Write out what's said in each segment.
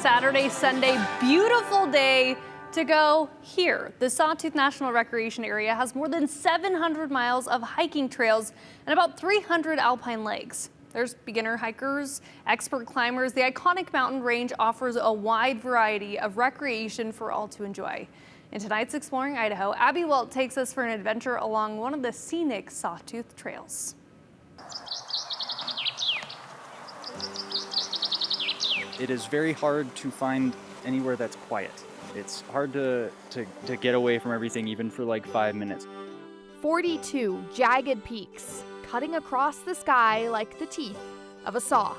Saturday, Sunday, beautiful day to go here. The Sawtooth National Recreation Area has more than 700 miles of hiking trails and about 300 alpine lakes. There's beginner hikers, expert climbers. The iconic mountain range offers a wide variety of recreation for all to enjoy. In tonight's Exploring Idaho, Abby Wilt takes us for an adventure along one of the scenic Sawtooth trails. It is very hard to find anywhere that's quiet. It's hard to get away from everything, even for like 5 minutes. 42 jagged peaks cutting across the sky like the teeth of a saw.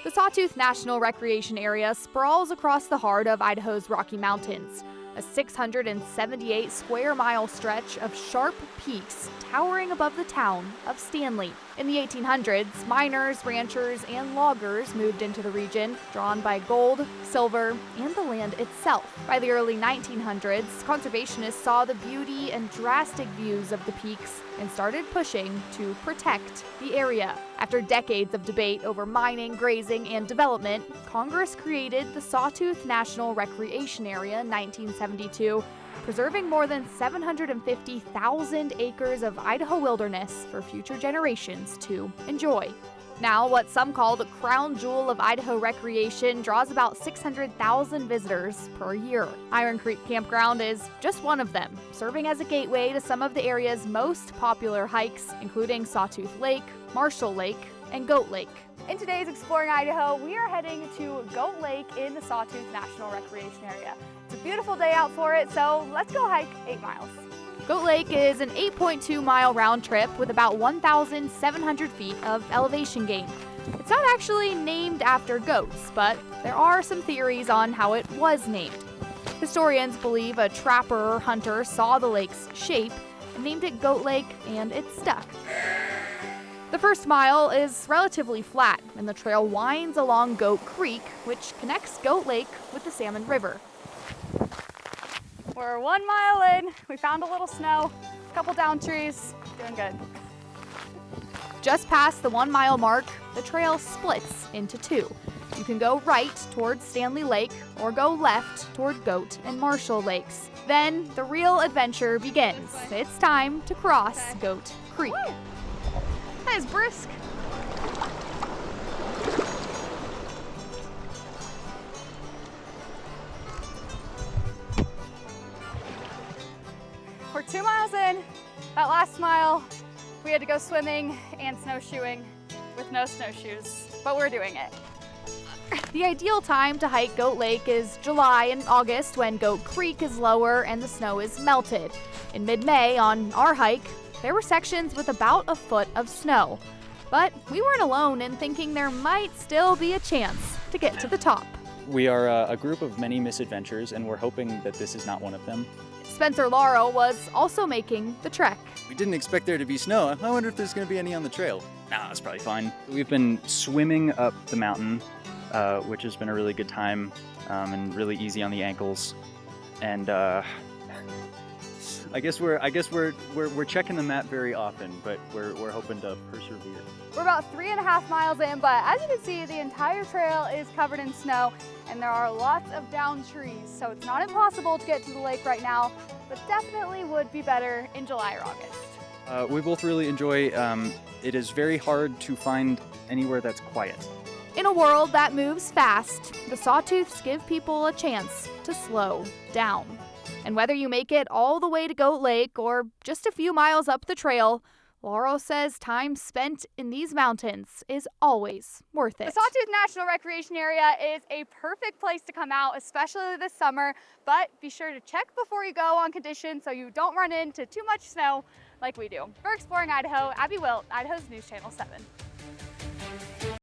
The Sawtooth National Recreation Area sprawls across the heart of Idaho's Rocky Mountains, a 678 square mile stretch of sharp peaks towering above the town of Stanley. In the 1800s, miners, ranchers, and loggers moved into the region, drawn by gold, silver, and the land itself. By the early 1900s, conservationists saw the beauty and drastic views of the peaks and started pushing to protect the area. After decades of debate over mining, grazing, and development, Congress created the Sawtooth National Recreation Area in 1972, preserving more than 750,000 acres of Idaho wilderness for future generations to enjoy. Now, what some call the crown jewel of Idaho recreation draws about 600,000 visitors per year. Iron Creek Campground is just one of them, serving as a gateway to some of the area's most popular hikes, including Sawtooth Lake, Marshall Lake, and Goat Lake. In today's Exploring Idaho, we are heading to Goat Lake in the Sawtooth National Recreation Area. It's a beautiful day out for it, so let's go hike 8 miles. Goat Lake is an 8.2 mile round trip with about 1,700 feet of elevation gain. It's not actually named after goats, but there are some theories on how it was named. Historians believe a trapper or hunter saw the lake's shape and named it Goat Lake, and it stuck. The first mile is relatively flat, and the trail winds along Goat Creek, which connects Goat Lake with the Salmon River. We're 1 mile in, we found a little snow, a couple down trees, doing good. Just past the 1 mile mark, the trail splits into two. You can go right towards Stanley Lake or go left toward Goat and Marshall Lakes. Then the real adventure begins. It's time to cross Goat Creek. Woo! That is brisk. We're 2 miles in. That last mile, we had to go swimming and snowshoeing with no snowshoes, but we're doing it. The ideal time to hike Goat Lake is July and August, when Goat Creek is lower and the snow is melted. In mid-May, on our hike, there were sections with about a foot of snow. But we weren't alone in thinking there might still be a chance to get to the top. We are a group of many misadventures, and we're hoping that this is not one of them. Spencer Laurel was also making the trek. We didn't expect there to be snow. I wonder if there's going to be any on the trail. Nah, that's probably fine. We've been swimming up the mountain, which has been a really good time and really easy on the ankles. And I guess we're checking the map very often, but we're hoping to persevere. We're about 3.5 miles in, but as you can see, the entire trail is covered in snow, and there are lots of down trees, so it's not impossible to get to the lake right now, but definitely would be better in July or August. We both really enjoy. It is very hard to find anywhere that's quiet. In a world that moves fast, the Sawtooths give people a chance to slow down. And whether you make it all the way to Goat Lake or just a few miles up the trail, Laurel says time spent in these mountains is always worth it. The Sawtooth National Recreation Area is a perfect place to come out, especially this summer, but be sure to check before you go on conditions so you don't run into too much snow like we do. For Exploring Idaho, Abby Wilt, Idaho's News Channel 7.